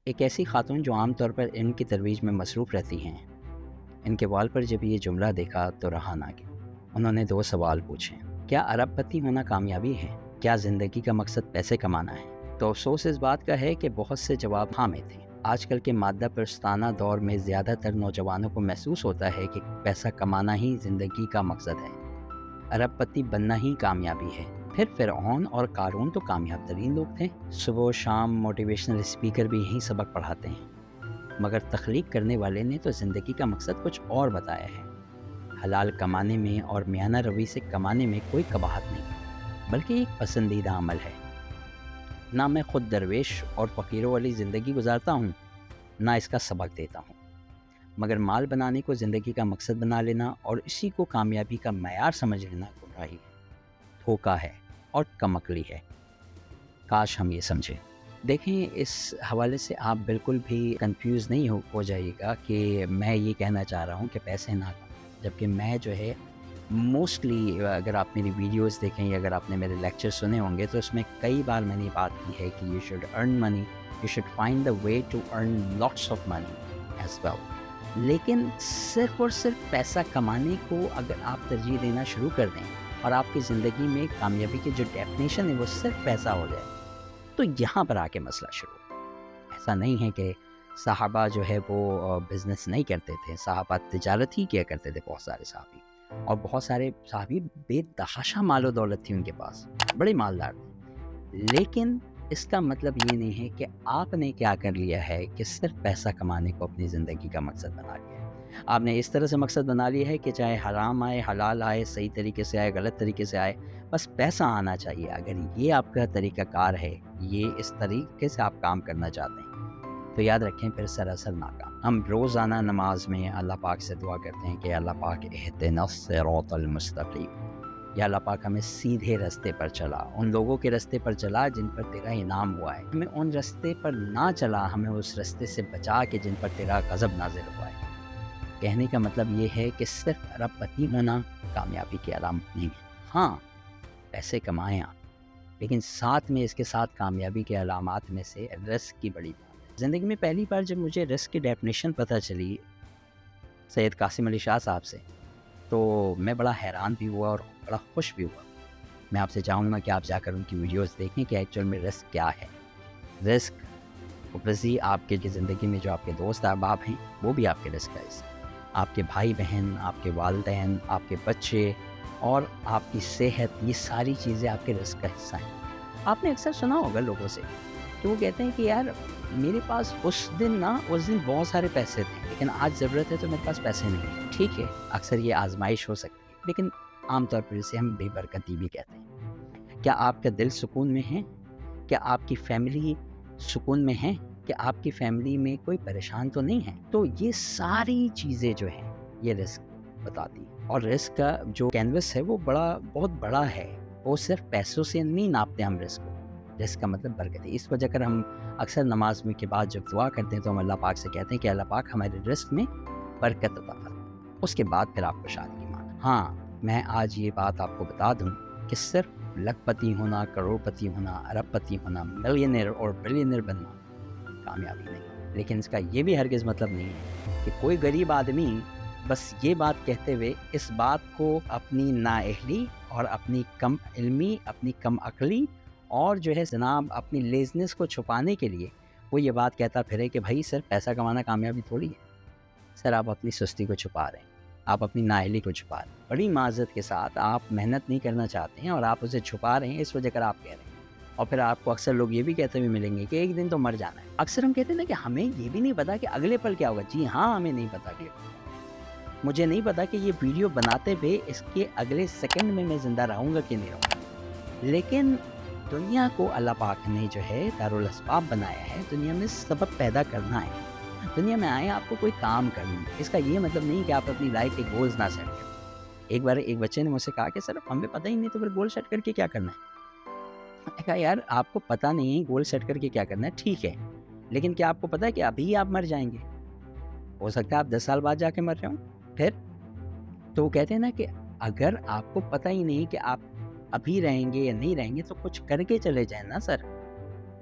ایک ایسی خاتون جو عام طور پر علم کی ترویج میں مصروف رہتی ہیں، ان کے وال پر جب یہ جملہ دیکھا تو رہا نہ گیا۔ انہوں نے 2 سوال پوچھے۔ کیا ارب پتی ہونا کامیابی ہے؟ کیا زندگی کا مقصد پیسے کمانا ہے؟ تو افسوس اس بات کا ہے کہ بہت سے جواب ہاں میں تھے۔ آج کل کے مادہ پرستانہ دور میں زیادہ تر نوجوانوں کو محسوس ہوتا ہے کہ پیسہ کمانا ہی زندگی کا مقصد ہے، ارب پتی بننا ہی کامیابی ہے۔ پھر فرعون اور قارون تو کامیاب ترین لوگ تھے۔ صبح و شام موٹیویشنل اسپیکر بھی یہی سبق پڑھاتے ہیں، مگر تخلیق کرنے والے نے تو زندگی کا مقصد کچھ اور بتایا ہے۔ حلال کمانے میں اور میانہ روی سے کمانے میں کوئی قباحت نہیں، بلکہ ایک پسندیدہ عمل ہے۔ نہ میں خود درویش اور فقیروں والی زندگی گزارتا ہوں، نہ اس کا سبق دیتا ہوں، مگر مال بنانے کو زندگی کا مقصد بنا لینا اور اسی کو کامیابی کا معیار سمجھ لینا گمراہی ہے، دھوکہ ہے اور کم عقلی ہے۔ کاش ہم یہ سمجھیں۔ دیکھیں، اس حوالے سے آپ بالکل بھی کنفیوز نہیں ہو جائیے گا کہ میں یہ کہنا چاہ رہا ہوں کہ پیسے نہ کمائیں، جبکہ میں جو ہے موسٹلی، اگر آپ میری ویڈیوز دیکھیں یا اگر آپ نے میرے لیکچر سنے ہوں گے تو اس میں کئی بار میں نے بات کی ہے کہ you should earn money, you should find the way to earn lots of money as well. لیکن صرف اور صرف پیسہ کمانے کو اگر آپ ترجیح دینا شروع کر دیں اور آپ کی زندگی میں کامیابی کی جو ڈیفینیشن ہے وہ صرف پیسہ ہو جائے، تو یہاں پر آ کے مسئلہ شروع ہو۔ ایسا نہیں ہے کہ صحابہ جو ہے وہ بزنس نہیں کرتے تھے، صحابہ تجارت ہی کیا کرتے تھے، بہت سارے صحابی، اور بہت سارے صحابی بے تحاشا مال و دولت تھی ان کے پاس، بڑے مالدار تھے۔ لیکن اس کا مطلب یہ نہیں ہے کہ آپ نے کیا کر لیا ہے کہ صرف پیسہ کمانے کو اپنی زندگی کا مقصد بنا لیا ہے۔ آپ نے اس طرح سے مقصد بنا لیا ہے کہ چاہے حرام آئے، حلال آئے، صحیح طریقے سے آئے، غلط طریقے سے آئے، بس پیسہ آنا چاہیے۔ اگر یہ آپ کا طریقہ کار ہے، یہ اس طریقے سے آپ کام کرنا چاہتے ہیں، تو یاد رکھیں پھر سراسر ناکام۔ ہم روزانہ نماز میں اللہ پاک سے دعا کرتے ہیں کہ اللہ پاک اہدنا الصراط المستقیم، یا اللہ پاک ہمیں سیدھے رستے پر چلا، ان لوگوں کے رستے پر چلا جن پر تیرا انعام ہوا ہے، ہمیں ان رستے پر نہ چلا، ہمیں اس رستے سے بچا کہ جن پر تیرا غضب نازل ہوا ہے۔ کہنے کا مطلب یہ ہے کہ صرف ارب پتی ہونا کامیابی کی علامت نہیں ہے۔ ہاں، پیسے کمائیں آپ، لیکن ساتھ میں اس کے ساتھ کامیابی کے علامات میں سے رزق کی بڑی بات ہے۔ زندگی میں پہلی بار جب مجھے رزق کی ڈیفینیشن پتہ چلی سید قاسم علی شاہ صاحب سے، تو میں بڑا حیران بھی ہوا اور بڑا خوش بھی ہوا۔ میں آپ سے چاہوں گا کہ آپ جا کر ان کی ویڈیوز دیکھیں کہ ایکچوئل میں رزق کیا ہے۔ رزق اوبویسلی آپ کے زندگی میں جو آپ کے دوست احباب ہیں وہ بھی آپ کے رزق کا حصہ ہے، آپ کے بھائی بہن، آپ کے والدین، آپ کے بچے اور آپ کی صحت، یہ ساری چیزیں آپ کے رزق کا حصہ ہیں۔ آپ نے اکثر سنا ہوگا لوگوں سے کہ وہ کہتے ہیں کہ یار میرے پاس اس دن بہت سارے پیسے تھے، لیکن آج ضرورت ہے تو میرے پاس پیسے نہیں ہیں۔ ٹھیک ہے، اکثر یہ آزمائش ہو سکتی ہے، لیکن عام طور پر اسے ہم بے برکتی بھی کہتے ہیں۔ کیا آپ کا دل سکون میں ہے؟ کیا آپ کی فیملی سکون میں ہے؟ کہ آپ کی فیملی میں کوئی پریشان تو نہیں ہے؟ تو یہ ساری چیزیں جو ہیں یہ رزق بتاتی ہیں، اور رزق کا جو کینوس ہے وہ بہت بڑا ہے، وہ صرف پیسوں سے نہیں ناپتے ہم رزق کو۔ رزق کا مطلب برکت ہے۔ اس وجہ کر ہم اکثر نماز میں کے بعد جب دعا کرتے ہیں تو ہم اللہ پاک سے کہتے ہیں کہ اللہ پاک ہمارے رزق میں برکت عطا فرما، اس کے بعد پھر آپ کو شادی مانگیں۔ ہاں، میں آج یہ بات آپ کو بتا دوں کہ صرف لکھ پتی ہونا، کروڑ پتی ہونا، ارب پتی ہونا، ملینئر اور بلینئر بننا کامیابی نہیں، لیکن اس کا یہ بھی ہرگز مطلب نہیں ہے کہ کوئی غریب آدمی بس یہ بات کہتے ہوئے اس بات کو اپنی نااہلی اور اپنی کم علمی، اپنی کم عقلی اور جو ہے جناب اپنی لیزنس کو چھپانے کے لیے وہ یہ بات کہتا پھرے کہ بھائی صرف پیسہ کمانا کامیابی تھوڑی ہے۔ سر، آپ اپنی سستی کو چھپا رہے ہیں، آپ اپنی نااہلی کو چھپا رہے ہیں، بڑی معذرت کے ساتھ آپ محنت نہیں کرنا چاہتے ہیں اور آپ اسے چھپا رہے ہیں، اس وجہ کر آپ کہہ رہے ہیں۔ اور پھر آپ کو اکثر لوگ یہ بھی کہتے ہوئے ملیں گے کہ ایک دن تو مر جانا ہے۔ اکثر ہم کہتے ہیں نا کہ ہمیں یہ بھی نہیں پتا کہ اگلے پل کیا ہوگا۔ جی ہاں، ہمیں نہیں پتا کہ مجھے نہیں پتا کہ یہ ویڈیو بناتے ہوئے اس کے اگلے سیکنڈ میں زندہ رہوں گا کہ نہیں رہوں گا، لیکن دنیا کو اللہ پاک نے جو ہے دارالاسباب بنایا ہے، دنیا میں سبب پیدا کرنا ہے۔ دنیا میں آئے آپ کو کوئی کام کرنا ہے، اس کا یہ مطلب نہیں کہ آپ اپنی لائف کے گولز نہ سیٹ کریں۔ ایک بار ایک بچے نے مجھ سے کہا کہ سر ہمیں پتہ ہی نہیں تو پھر گول سیٹ کر کے کیا کرنا ہے۔ میں نے کہا یار آپ کو پتہ نہیں ہے گول سیٹ کر کے کیا کرنا ہے، ٹھیک ہے، لیکن کیا آپ کو پتہ ہے کہ ابھی آپ مر جائیں گے؟ ہو سکتا ہے آپ 10 سال بعد جا کے مر رہے ہوں۔ پھر تو وہ کہتے ہیں نا کہ اگر آپ کو پتہ ہی نہیں کہ آپ ابھی رہیں گے یا نہیں رہیں گے تو کچھ کر کے چلے جائیں نا سر۔